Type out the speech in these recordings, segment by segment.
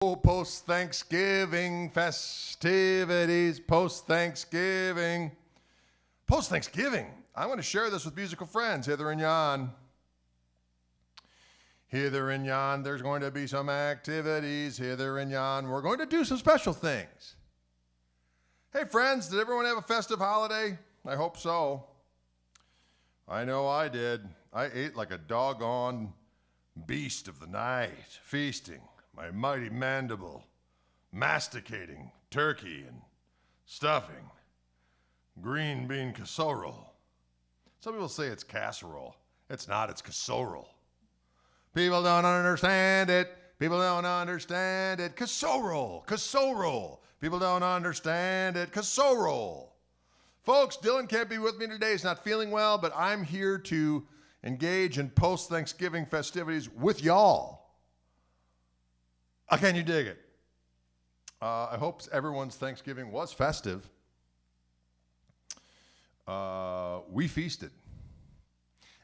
Post-Thanksgiving festivities, post-Thanksgiving. Post-Thanksgiving, I'm going to share this with musical friends, hither and yon. Hither and yon, there's going to be some activities, hither and yon. We're going to do some special things. Hey friends, did everyone have a festive holiday? I hope so. I know I did. I ate like a doggone beast of the night, feasting. My mighty mandible, masticating turkey and stuffing, green bean casserole. Some people say it's casserole. It's not, it's casserole. People don't understand it. People don't understand it. Casserole, casserole. People don't understand it. Casserole. Folks, Dylan can't be with me today. He's not feeling well, but I'm here to engage in post-Thanksgiving festivities with y'all. Can you dig it? I hope everyone's Thanksgiving was festive. We feasted.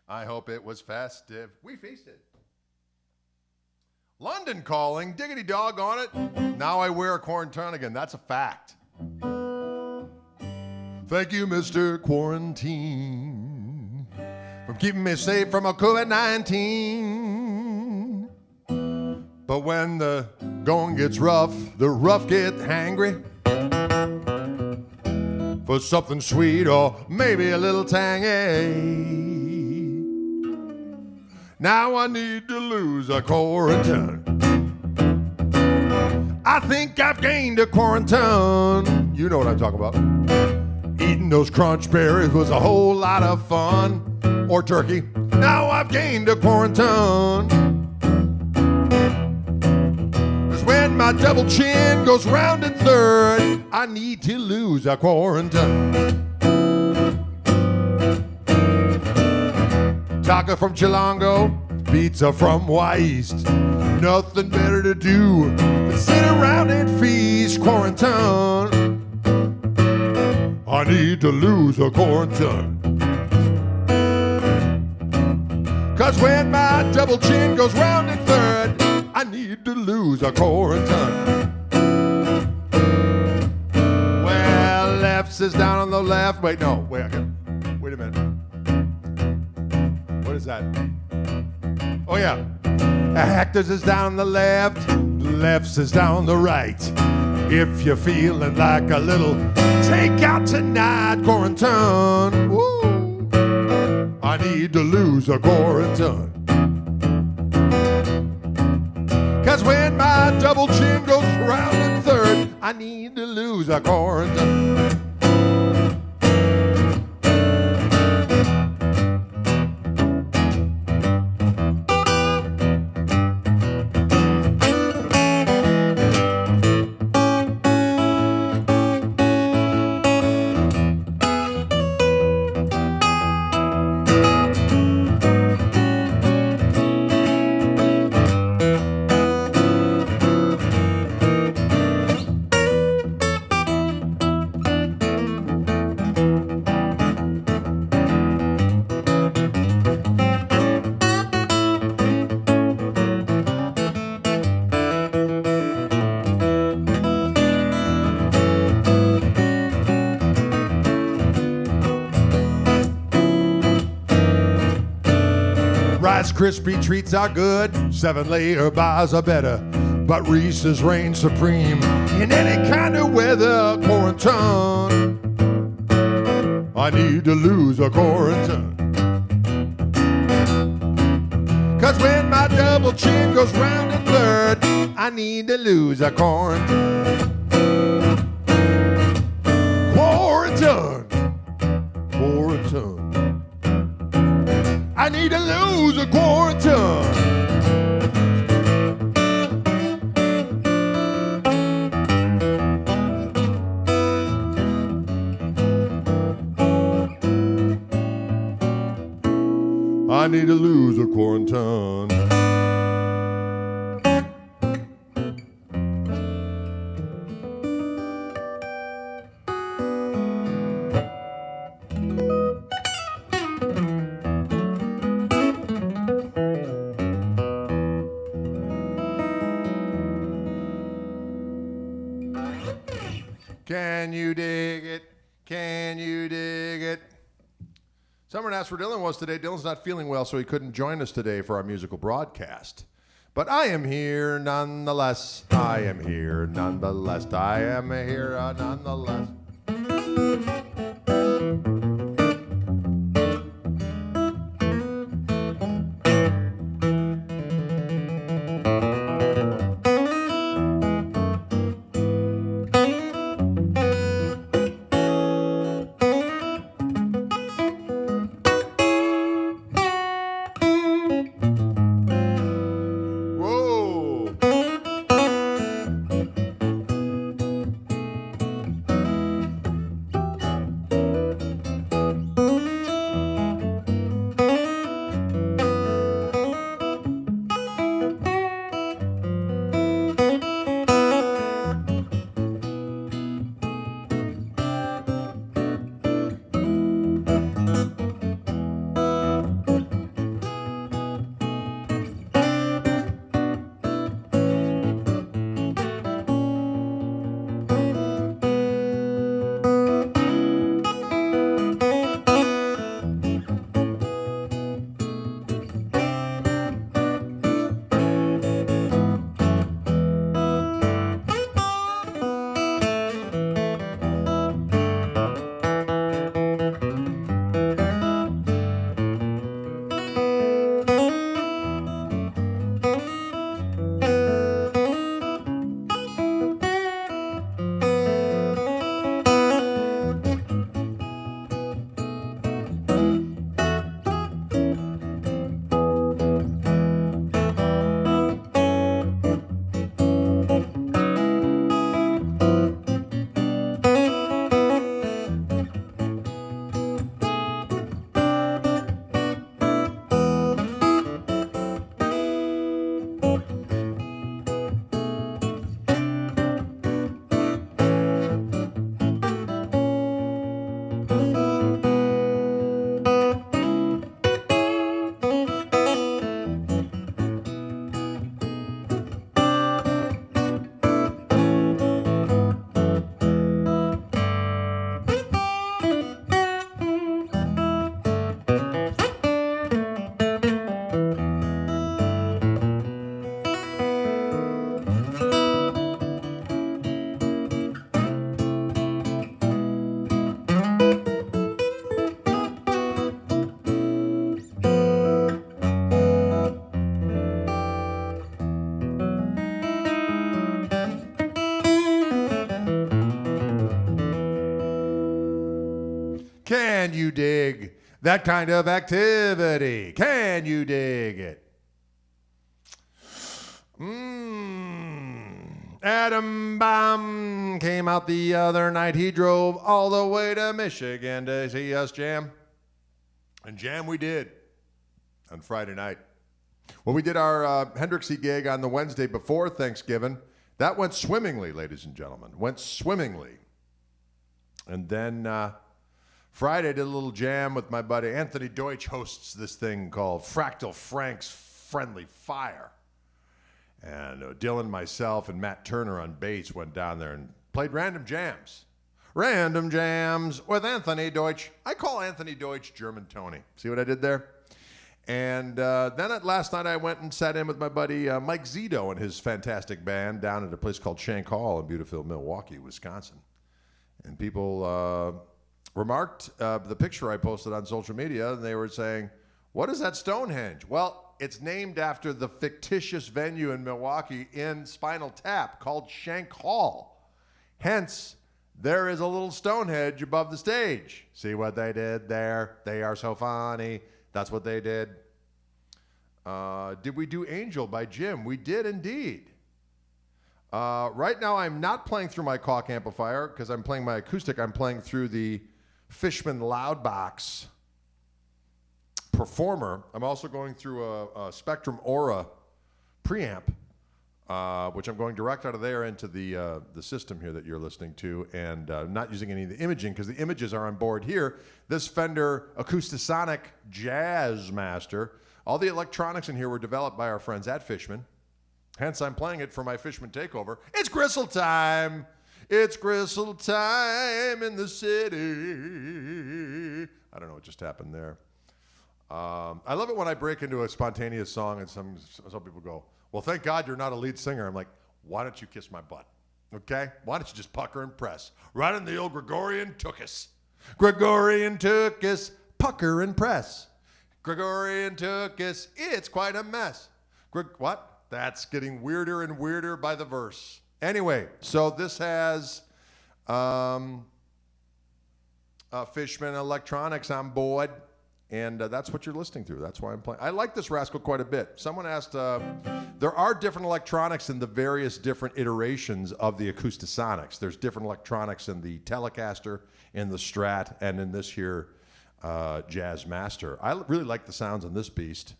I hope it was festive. We feasted. London calling, diggity dog on it. Now I wear a quarantine again. That's a fact. Thank you, Mr. Quarantine, for keeping me safe from a COVID-19. But when the going gets rough, the rough get hangry for something sweet or maybe a little tangy. Now I need to lose a quarantine. I think I've gained a quarantine. You know what I'm talking about. Eating those crunch berries was a whole lot of fun. Or turkey. Now I've gained a quarantine. When my double chin goes round in third, I need to lose a quarantine. Taco from Chilongo, pizza from East. Nothing better to do than sit around and feast. Quarantine. I need to lose a quarantine. Cause when my double chin goes round in third, I need to lose a quarantine. Well, left is down on the left. Wait, no, wait a minute. What is that? Oh, yeah. Actors is down the left, lefts is down the right. If you're feeling like a little takeout tonight, quarantine. Woo! I need to lose a quarantine. Cause when my double chin goes round in third, I need to lose a quarantine. Rice Krispie treats are good, 7-layer bars are better, but Reese's reign supreme in any kind of weather. Quarantine. I need to lose a quarantine. Cause when my double chin goes round in third, I need to lose a quarantine. Quarantine. Quarantine. I need to lose a quarantine. I need to lose a quarantine. Can you dig it? Can you dig it? Someone asked where Dylan was today. Dylan's not feeling well, so he couldn't join us today for our musical broadcast. But I am here nonetheless. I am here nonetheless. I am here nonetheless. Can you dig that kind of activity? Can you dig it? Adam Baum came out the other night. He drove all the way to Michigan to see us jam. And jam we did on Friday night. When we did our Hendrixy gig on the Wednesday before Thanksgiving, that went swimmingly, ladies and gentlemen. Went swimmingly. And then Friday, I did a little jam with my buddy. Anthony Deutsch hosts this thing called Fractal Frank's Friendly Fire. And Dylan, myself, and Matt Turner on bass went down there and played random jams. Random jams with Anthony Deutsch. I call Anthony Deutsch German Tony. See what I did there? And then last night I went and sat in with my buddy Mike Zito and his fantastic band down at a place called Shank Hall in beautiful Milwaukee, Wisconsin. And people remarked the picture I posted on social media, and they were saying, "What is that Stonehenge?" Well, it's named after the fictitious venue in Milwaukee in Spinal Tap called Shank Hall. Hence, there is a little Stonehenge above the stage. See what they did there? They are so funny. That's what they did. Did we do Angel by Jim? We did indeed. Right now, I'm not playing through my Koch amplifier because I'm playing my acoustic. I'm playing through the Fishman Loudbox Performer. I'm also going through a Spectrum Aura preamp, which I'm going direct out of there into the system here that you're listening to, and not using any of the imaging because the images are on board here. This Fender Acoustasonic Jazzmaster. All the electronics in here were developed by our friends at Fishman. Hence, I'm playing it for my Fishman takeover. It's Gristletime. It's Gristletime in the city. I don't know what just happened there. I love it when I break into a spontaneous song and some people go, well, thank God you're not a lead singer. I'm like, why don't you kiss my butt? Okay? Why don't you just pucker and press? Right in the old Gregorian tookus. Gregorian tookus, pucker and press. Gregorian tookus, it's quite a mess. What? That's getting weirder and weirder by the verse. Anyway, so this has Fishman Electronics on board, and that's what you're listening to. That's why I'm playing. I like this rascal quite a bit. Someone asked, there are different electronics in the various different iterations of the Acoustasonics. There's different electronics in the Telecaster, in the Strat, and in this here Jazz Master. I really like the sounds on this beast.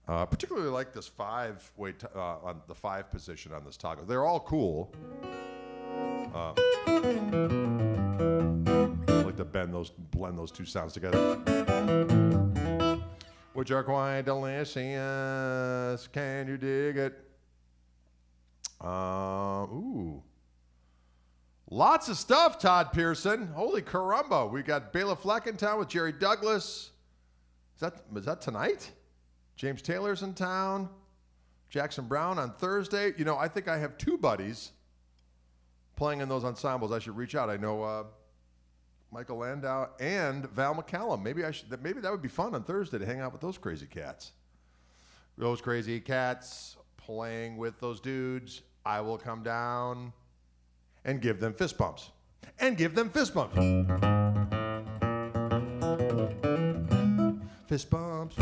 Particularly like this five-way on the 5 position on this toggle. They're all cool. I like to blend those two sounds together, which are quite delicious. Can you dig it? Ooh, lots of stuff. Todd Pearson. Holy caramba! We got Bela Fleck in town with Jerry Douglas. Is that tonight? James Taylor's in town. Jackson Brown on Thursday. You know, I think I have 2 buddies playing in those ensembles. I should reach out. I know Michael Landau and Val McCallum. Maybe that would be fun on Thursday to hang out with those crazy cats. Those crazy cats playing with those dudes. I will come down and give them fist bumps. Fist bumps.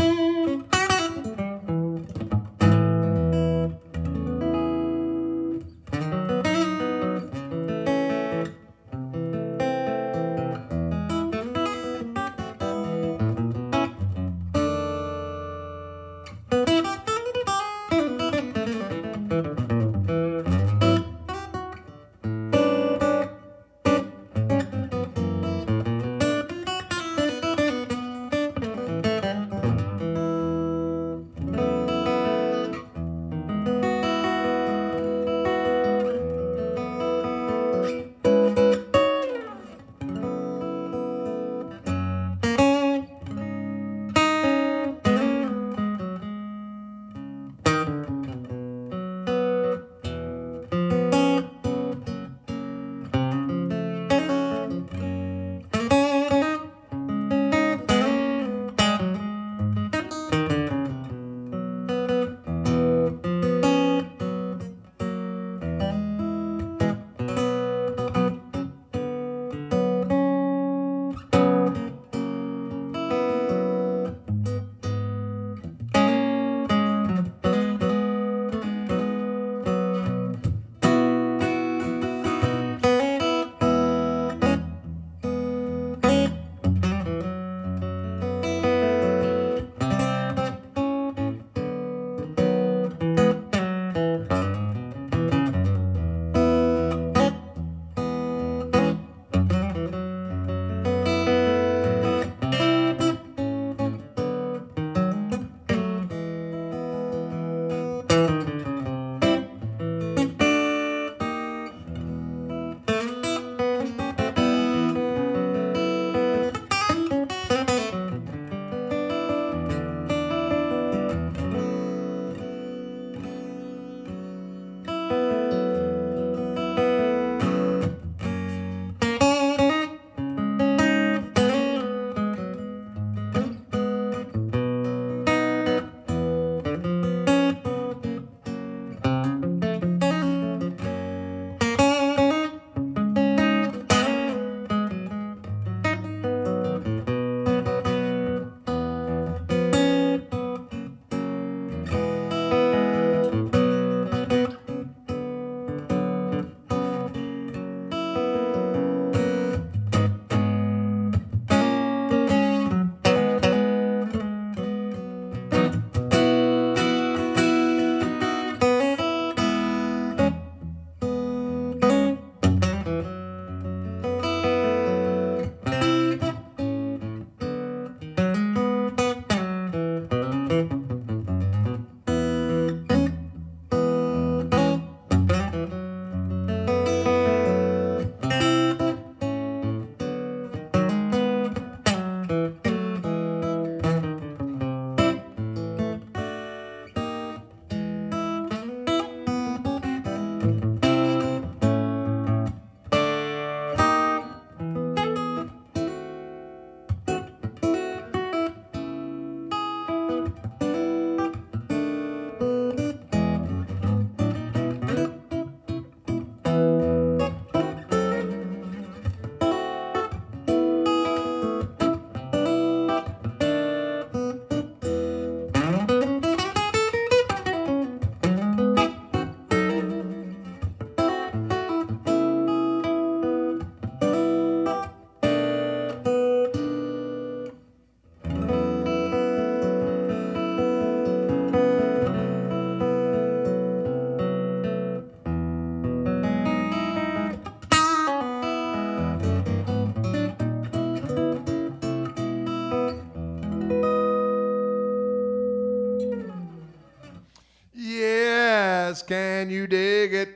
Can you dig it?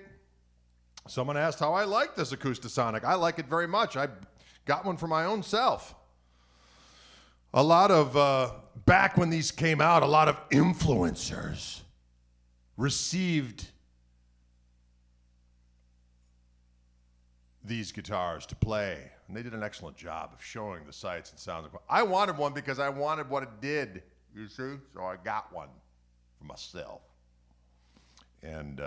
Someone asked how I like this Acoustasonic. I like it very much. I got one for my own self. A lot of, back when these came out, a lot of influencers received these guitars to play. And they did an excellent job of showing the sights and sounds. I wanted one because I wanted what it did, you see? So I got one for myself. And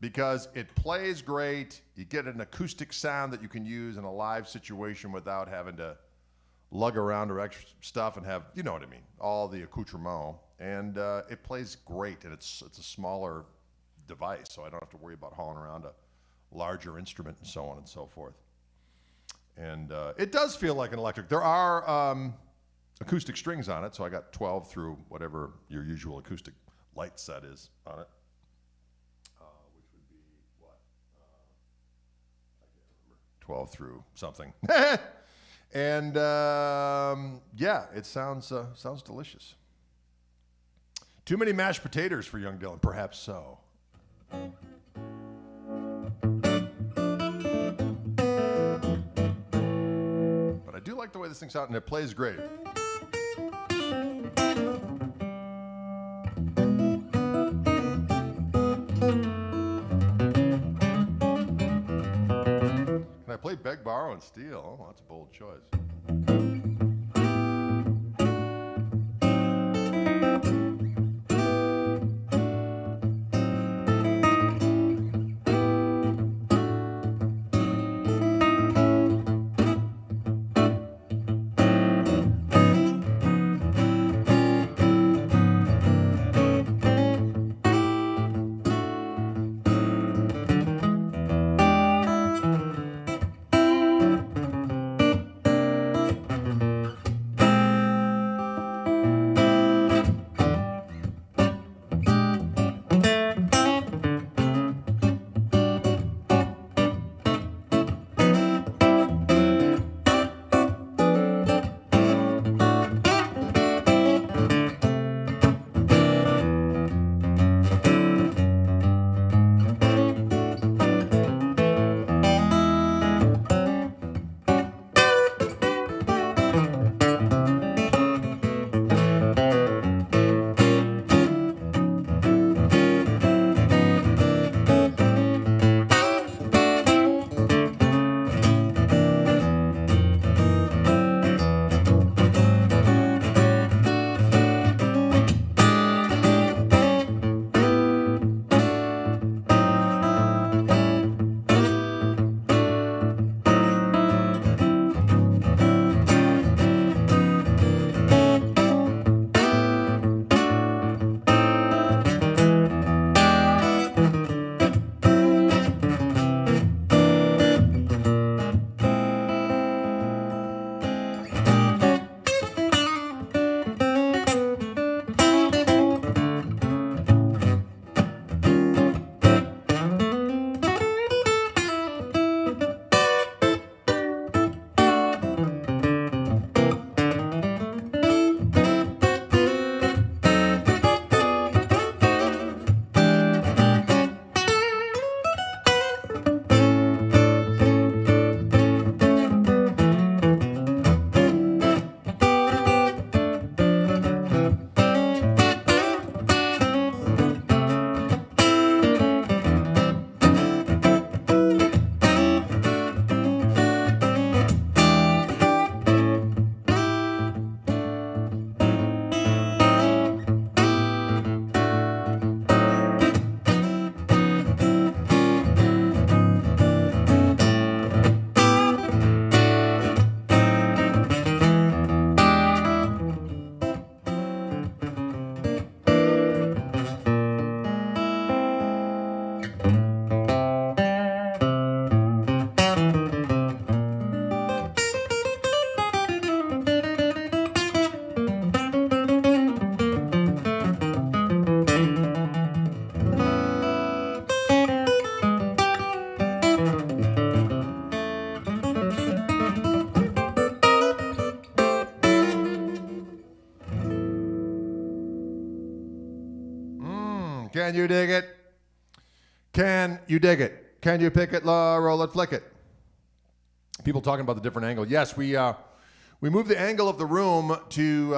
because it plays great, you get an acoustic sound that you can use in a live situation without having to lug around or extra stuff and have, you know what I mean, all the accoutrement. And it plays great, and it's a smaller device, so I don't have to worry about hauling around a larger instrument and so on and so forth. And it does feel like an electric. There are acoustic strings on it, so I got 12 through whatever your usual acoustic light set is on it. Which would be what? I can't remember. 12 through something. And yeah, it sounds delicious. Too many mashed potatoes for young Dylan, perhaps so. But I do like the way this thing's out, and it plays great. Can I play Beg, Borrow, and Steal? Oh, that's a bold choice. Can you dig it? Can you dig it? Can you pick it, roll it, flick it? People talking about the different angle. Yes, we moved the angle of the room to,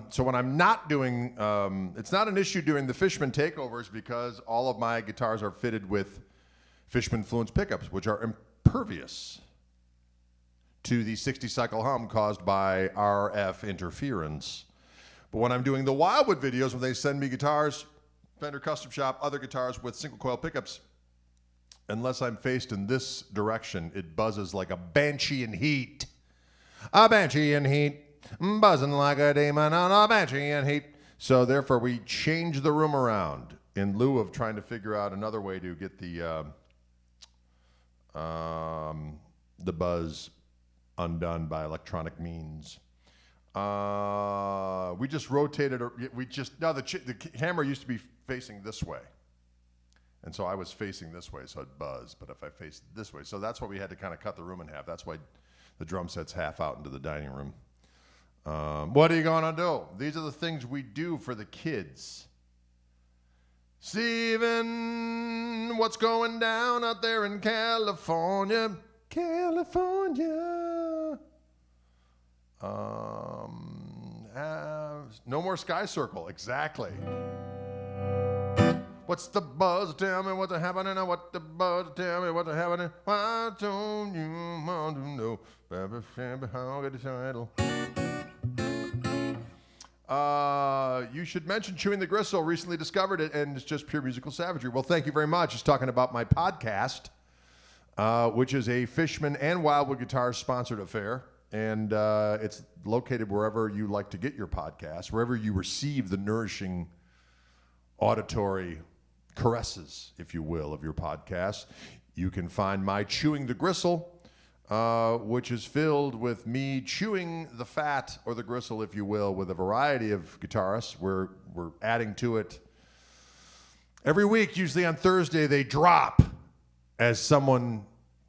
so when I'm not doing, it's not an issue during the Fishman takeovers because all of my guitars are fitted with Fishman Fluence pickups, which are impervious to the 60 cycle hum caused by RF interference. But when I'm doing the Wildwood videos, when they send me guitars, Fender Custom Shop, other guitars with single coil pickups, unless I'm faced in this direction, it buzzes like a banshee in heat. A banshee in heat, buzzing like a demon on a banshee in heat. So therefore, we change the room around in lieu of trying to figure out another way to get the buzz undone by electronic means. We just rotated. The camera used to be facing this way. And so I was facing this way, so it buzzed. But if I faced this way, so that's why we had to kind of cut the room in half. That's why the drum set's half out into the dining room. What are you going to do? These are the things we do for the kids. Steven, what's going down out there in California? California. No more Sky Circle. Exactly. What's the buzz? Tell me what's happening. What the buzz? Tell me what's happening. Why don't you want to know? You should mention Chewing the Gristle. Recently discovered it, and it's just pure musical savagery. Well, thank you very much. It's talking about my podcast, which is a Fishman and Wildwood Guitars sponsored affair. And it's located wherever you like to get your podcast, wherever you receive the nourishing auditory caresses, if you will, of your podcast. You can find my Chewing the Gristle, which is filled with me chewing the fat, or the gristle, if you will, with a variety of guitarists. We're adding to it every week. Usually on Thursday, they drop, as someone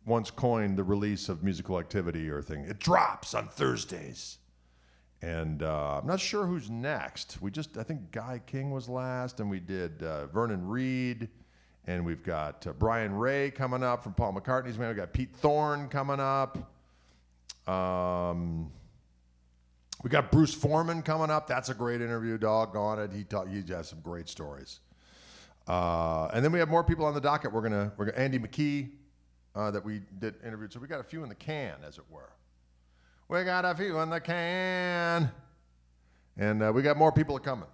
once coined the release of musical activity or thing. It drops on Thursdays. And I'm not sure who's next. I think Guy King was last, and we did Vernon Reed, and we've got Brian Ray coming up from Paul McCartney's band. We've got Pete Thorne coming up. We got Bruce Foreman coming up. That's a great interview, doggone it. He has some great stories. And then we have more people on the docket. We're gonna Andy McKee, that we did interview. So we got a few in the can, as it were. We got a few in the can. And we got more people coming.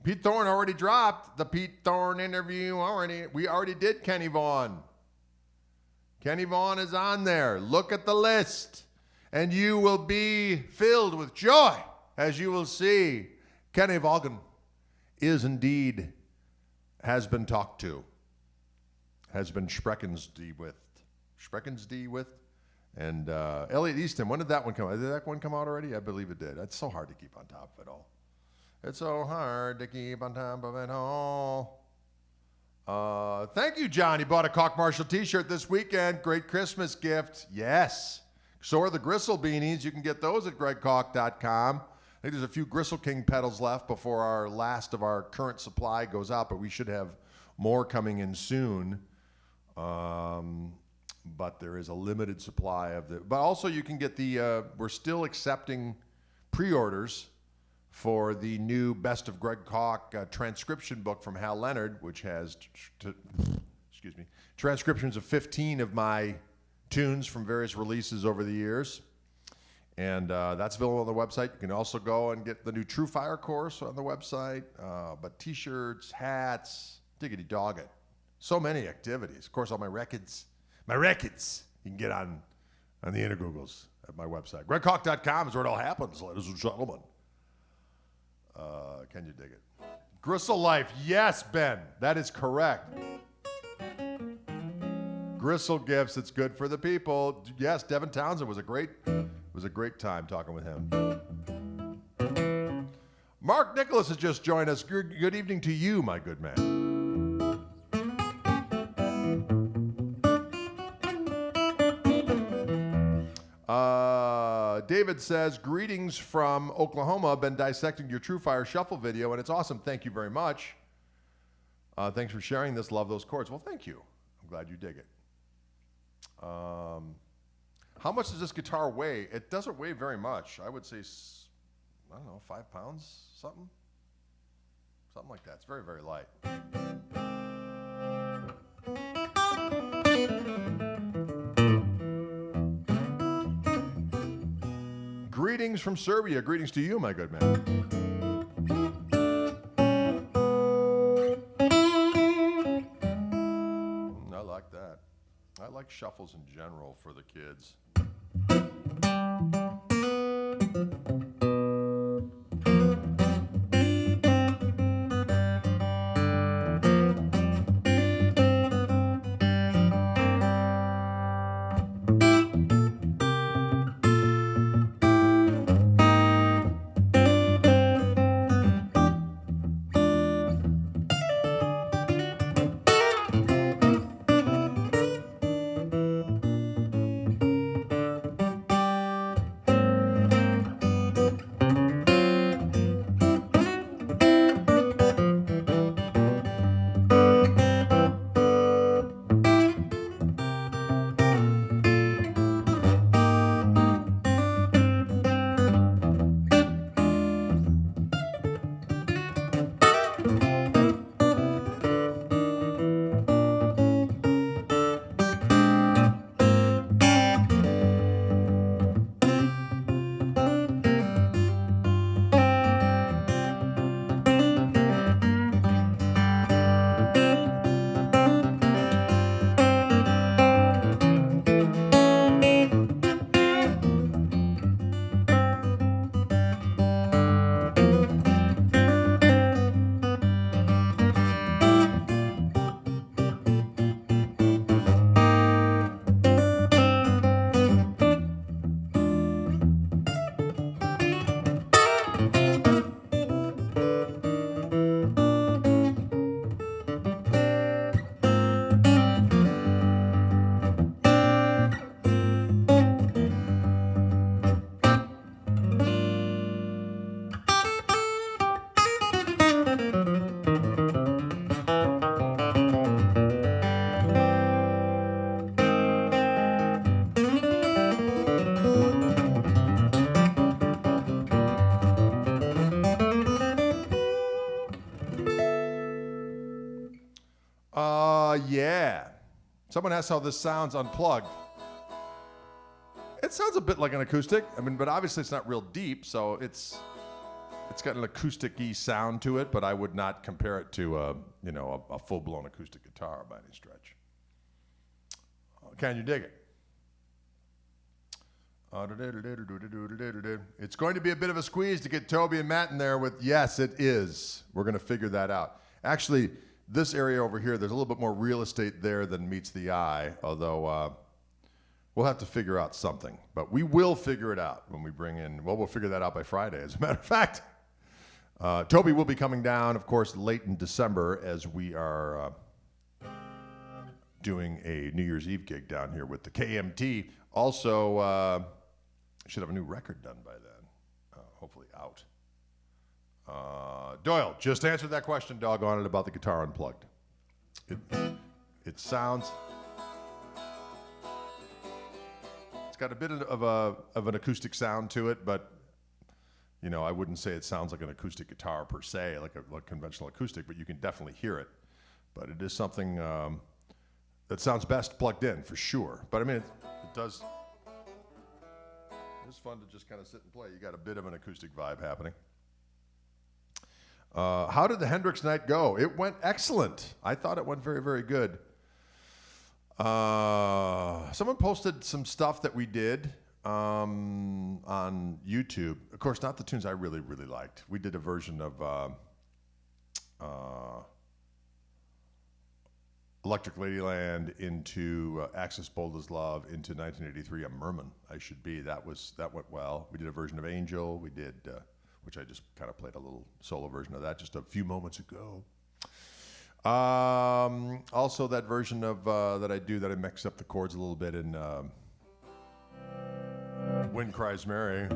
Pete Thorne already dropped the Pete Thorne interview already. We already did Kenny Vaughan. Kenny Vaughan is on there. Look at the list, and you will be filled with joy as you will see Kenny Vaughan is indeed, has been talked to, has been Schreckensd with. And Elliot Easton, when did that one come out? Did that one come out already? I believe it did. It's so hard to keep on top of it all. It's so hard to keep on top of it all. Thank you, John. He bought a Koch Marshall t-shirt this weekend. Great Christmas gift. Yes. So are the Gristle beanies. You can get those at gregkoch.com. I think there's a few Gristle King pedals left before our last of our current supply goes out, but we should have more coming in soon. But there is a limited supply of the. But also you can get the. We're still accepting pre-orders for the new Best of Greg Koch transcription book from Hal Leonard, which has transcriptions of 15 of my tunes from various releases over the years. And that's available on the website. You can also go and get the new True Fire course on the website. But t-shirts, hats, diggity dog it. So many activities. Of course, all my records. You can get on the Intergoogles at my website. GregKoch.com is where it all happens, ladies and gentlemen. Can you dig it? Gristle Life. Yes, Ben. That is correct. Gristle Gifts. It's good for the people. Yes, Devin Townsend was a great time talking with him. Mark Nicholas has just joined us. Good evening to you, my good man. David says, greetings from Oklahoma. Been dissecting your True Fire Shuffle video, and it's awesome. Thank you very much. Thanks for sharing this. Love those chords. Well, thank you. I'm glad you dig it. How much does this guitar weigh? It doesn't weigh very much. I would say, I don't know, 5 pounds, something? Something like that. It's very, very light. Greetings from Serbia. Greetings to you, my good man. I like that. I like shuffles in general for the kids. Yeah. Someone asked how this sounds unplugged. It sounds a bit like an acoustic. I mean, but obviously it's not real deep, so it's got an acoustic-y sound to it, but I would not compare it to a full-blown acoustic guitar by any stretch. Can you dig it? It's going to be a bit of a squeeze to get Toby and Matt in there with, yes, it is. We're going to figure that out. Actually, this area over here, there's a little bit more real estate there than meets the eye, although we'll have to figure out something. But we will figure it out when we bring in, well, we'll figure that out by Friday, as a matter of fact. Toby will be coming down, of course, late in December as we are doing a New Year's Eve gig down here with the KMT. Also, should have a new record done by then, hopefully out. Doyle, just answered that question, doggone it, about the guitar unplugged. It sounds... It's got a bit of an acoustic sound to it, but you know, I wouldn't say it sounds like an acoustic guitar per se, like a conventional acoustic, but you can definitely hear it. But it is something that sounds best plugged in, for sure. But I mean, it does... It's fun to just kind of sit and play. You got a bit of an acoustic vibe happening. How did the Hendrix night go? It went excellent. I thought it went very, very good. Someone posted some stuff that we did on YouTube. Of course, not the tunes I really, really liked. We did a version of Electric Ladyland into Axis Bold as Love into 1983, A Merman, I Should Be. That went well. We did a version of Angel. We did, which I just kind of played a little solo version of that just a few moments ago. Also that version of that I mix up the chords a little bit in Wind Cries Mary.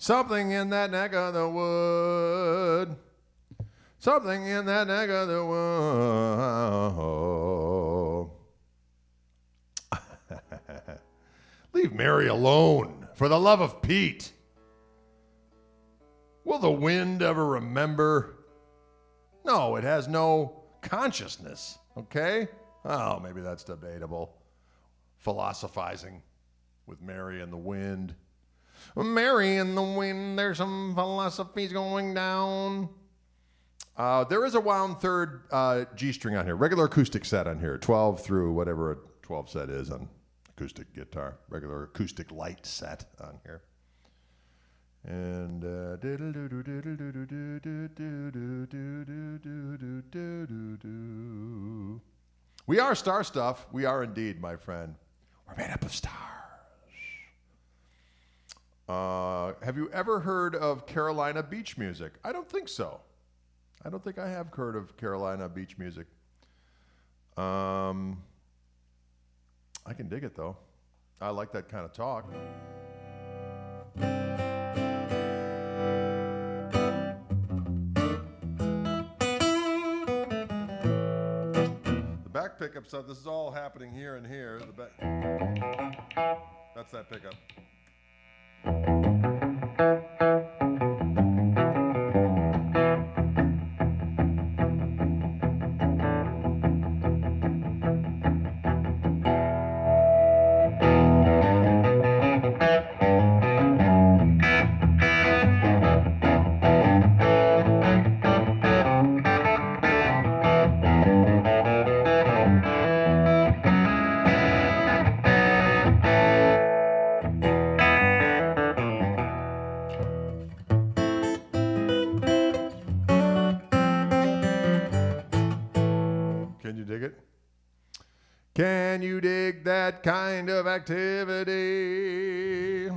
Something in that neck of the wood. Something in that neck of the wood. Leave Mary alone, for the love of Pete. Will the wind ever remember? No, it has no consciousness, okay? Oh, maybe that's debatable. Philosophizing with Mary and the wind. Mary and the wind, there's some philosophies going down. There is a wound third G string on here. Regular acoustic set on here. 12 through whatever a 12 set is on acoustic guitar. Regular acoustic light set on here. And we are star stuff. We are indeed, my friend. We're made up of stars. Have you ever heard of Carolina beach music? I don't think so. I don't think I have heard of Carolina beach music. I can dig it, though. I like that kind of talk. The back pickup stuff, this is all happening here and here. The back, that's that pickup. Can you dig it? Can you dig that kind of activity?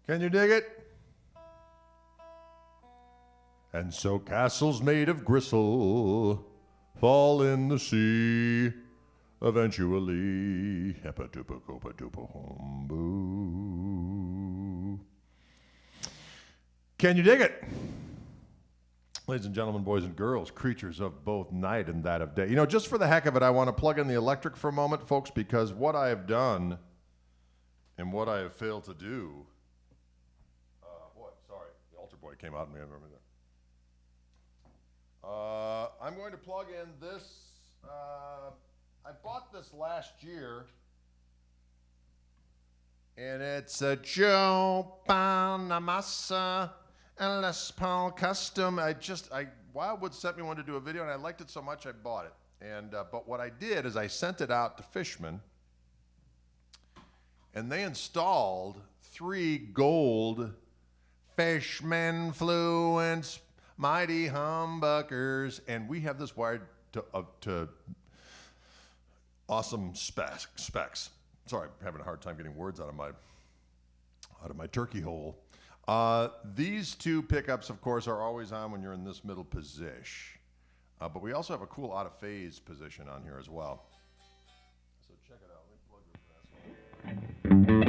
Can you dig it? And so castles made of gristle fall in the sea eventually. Heppa-doopa-goopa-doopa-hum-boo. Can you dig it? Ladies and gentlemen, boys and girls, creatures of both night and that of day. You know, just for the heck of it, I want to plug in the electric for a moment, folks, because what I have done and what I have failed to do. The altar boy came out and me. I remember that. I'm going to plug in this. I bought this last year. And it's a Joe Bonamassa and Les Paul custom. Wildwood sent me one to do a video, and I liked it so much I bought it. And but what I did is I sent it out to Fishman, and they installed 3 gold Fishman Fluence mighty humbuckers, and we have this wired to awesome specs. Sorry, I'm having a hard time getting words out of my turkey hole. These 2 pickups, of course, are always on when you're in this middle position. But we also have a cool out of phase position on here as well. So check it out. Let me plug this asshole.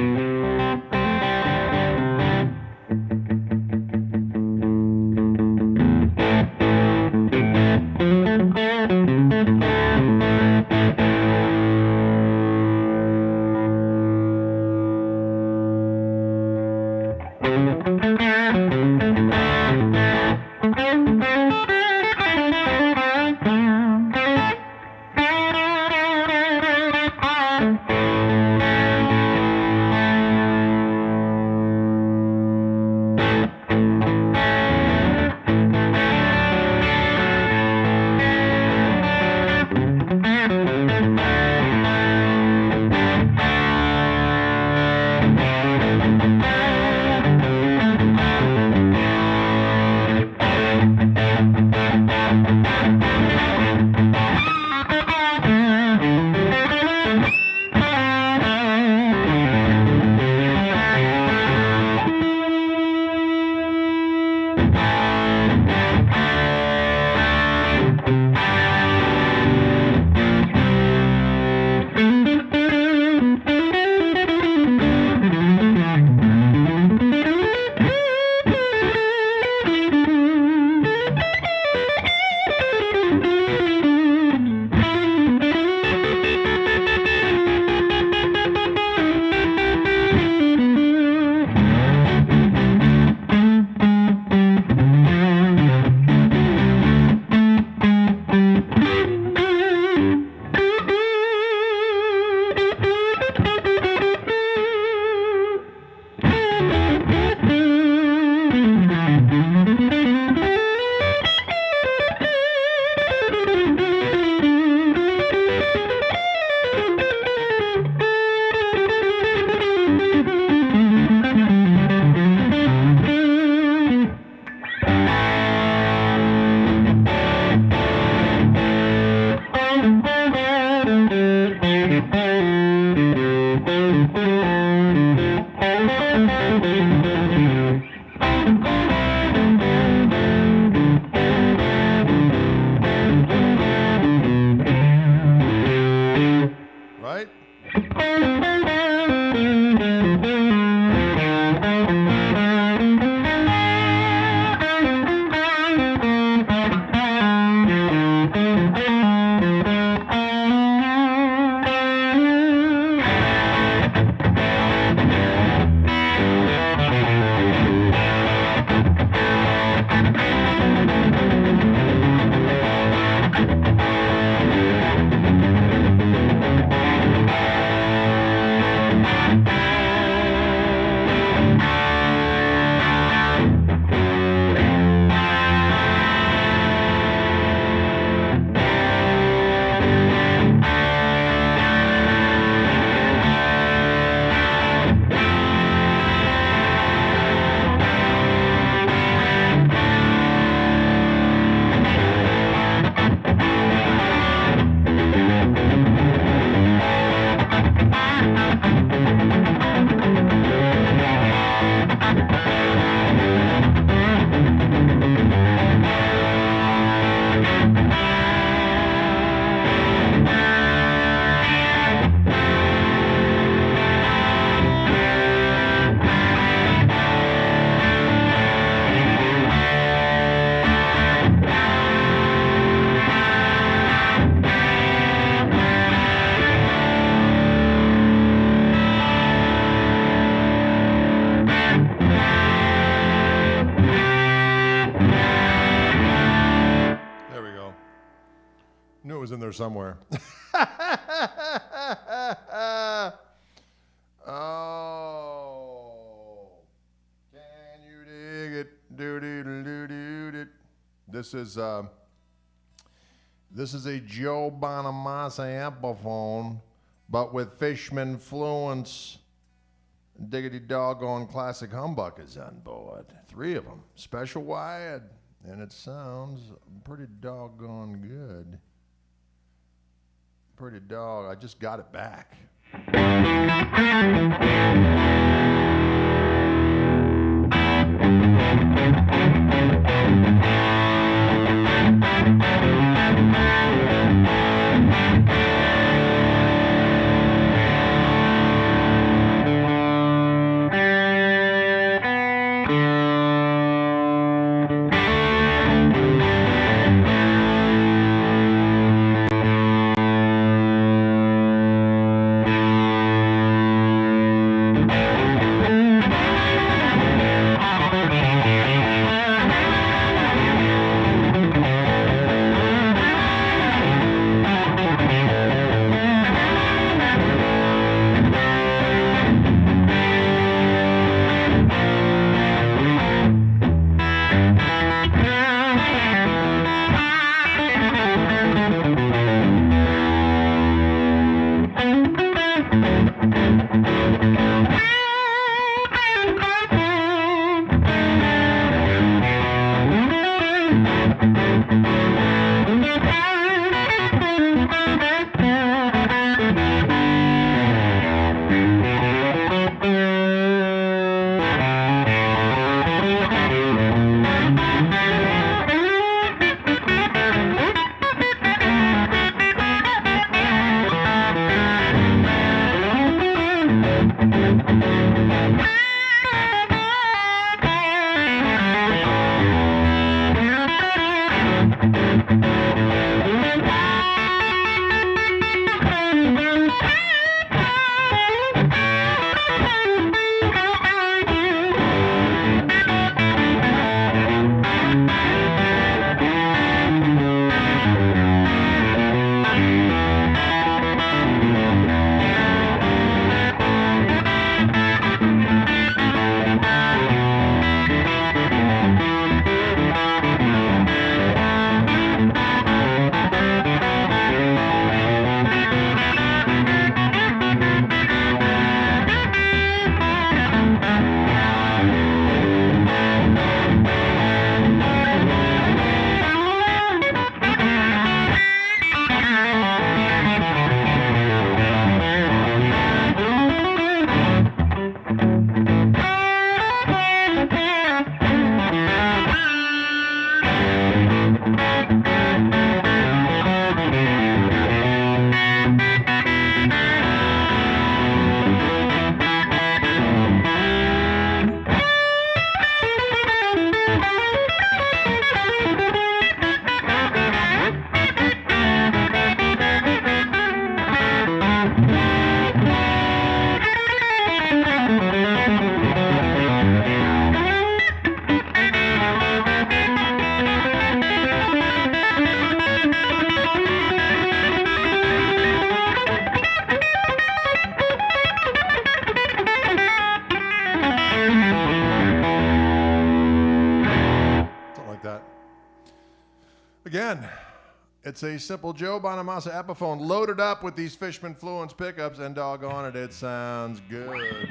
was in there somewhere. Oh, can you dig it? Do. This is a Joe Bonamassa Ampliphone, but with Fishman Fluence. Diggity doggone classic humbuckers on board. 3 of them, special wired, and it sounds pretty doggone good. I just got it back. Again, it's a simple Joe Bonamassa Epiphone loaded up with these Fishman Fluence pickups, and doggone it, it sounds good.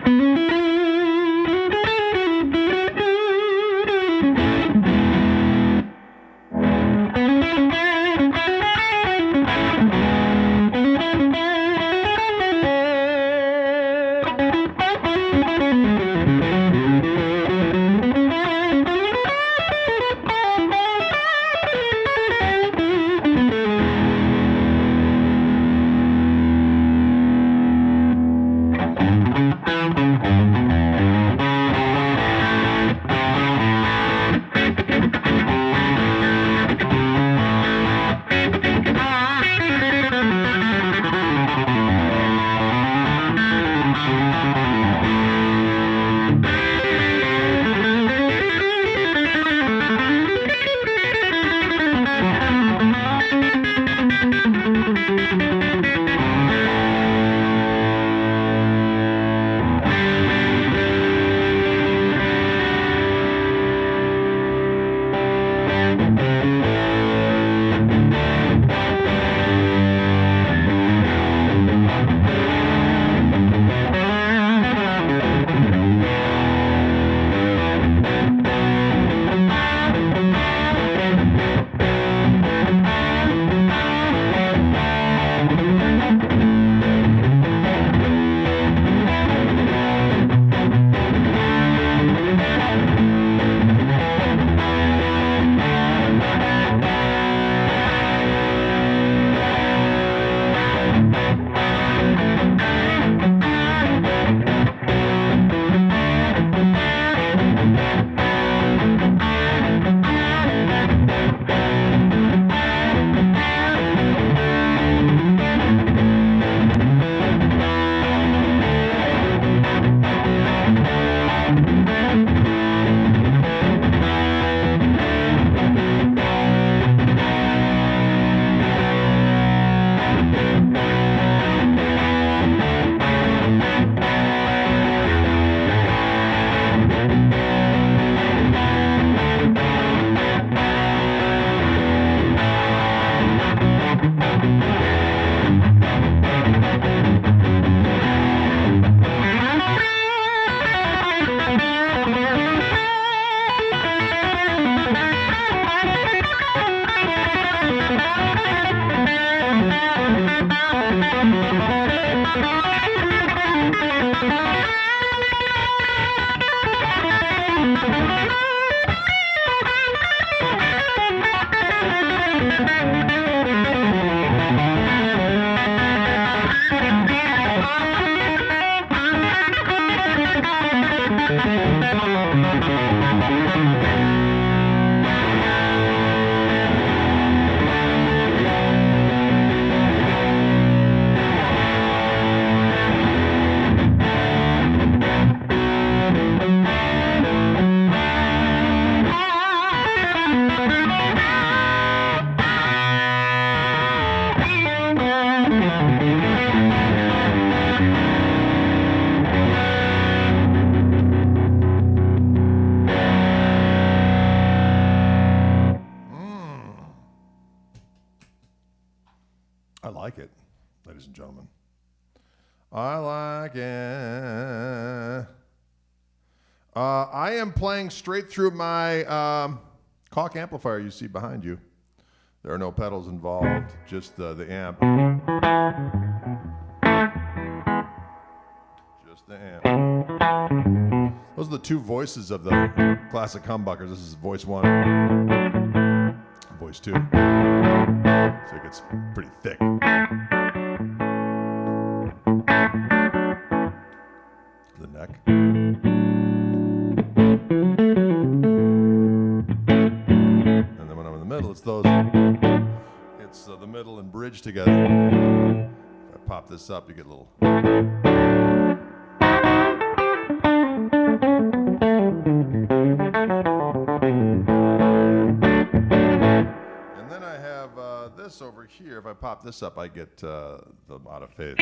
I like it, ladies and gentlemen. I like it. I am playing straight through my Koch amplifier you see behind you. There are no pedals involved, just the amp. Just the amp. Those are the two voices of the classic humbuckers. This is voice one, voice two. So it gets pretty thick. The neck. And then when I'm in the middle, it's those. It's the middle and bridge together. If I pop this up, you get a little. And then I have this over here. If I pop this up, I get the out of phase.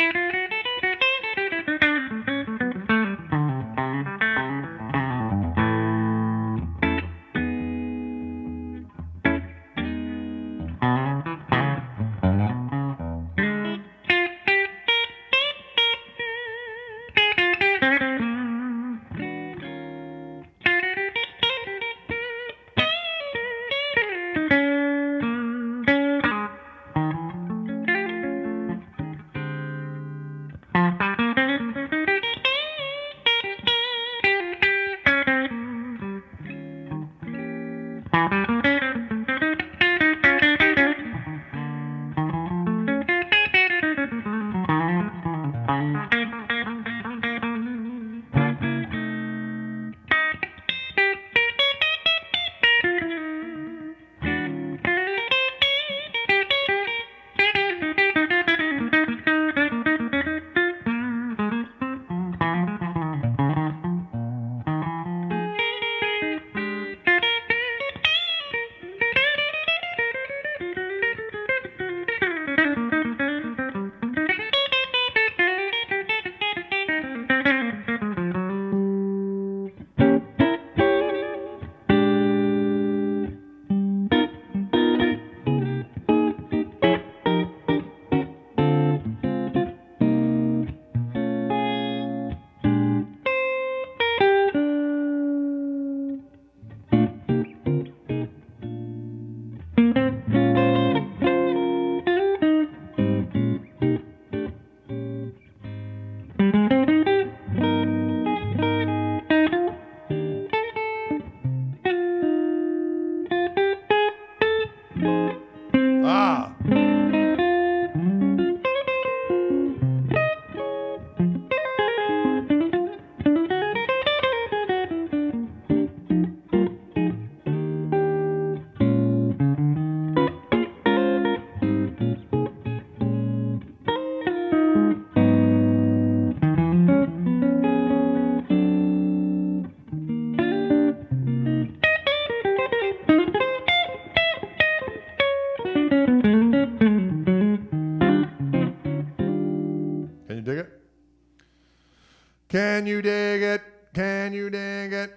Can you dig it? Can you dig it?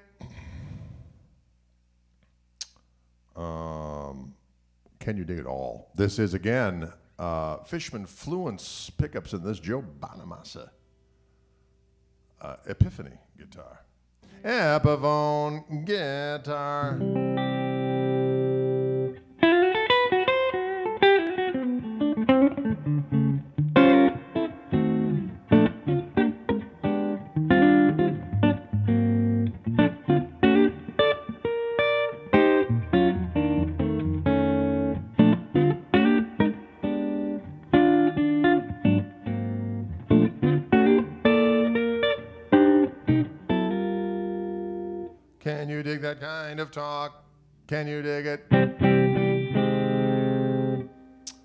Can you dig it all? This is, again, Fishman Fluence pickups in this Joe Bonamassa Epiphany guitar. Epiphone guitar. Can you dig that kind of talk? Can you dig it?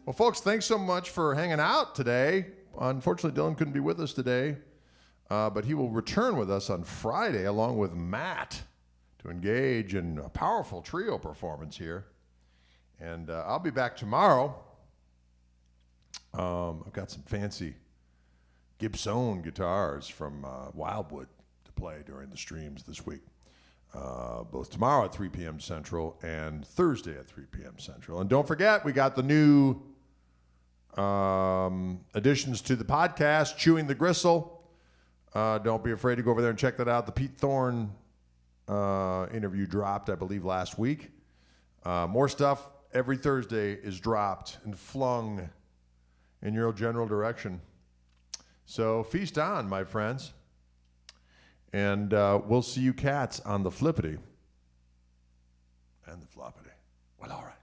Well, folks, thanks so much for hanging out today. Unfortunately, Dylan couldn't be with us today, but he will return with us on Friday along with Matt to engage in a powerful trio performance here. And I'll be back tomorrow. I've got some fancy Gibson guitars from Wildwood to play during the streams this week. Both tomorrow at 3 p.m. Central and Thursday at 3 p.m. Central. And don't forget, we got the new additions to the podcast, Chewing the Gristle. Don't be afraid to go over there and check that out. The Pete Thorne interview dropped, I believe, last week. More stuff every Thursday is dropped and flung in your general direction. So feast on, my friends. And we'll see you cats on the flippity and the floppity. Well, all right.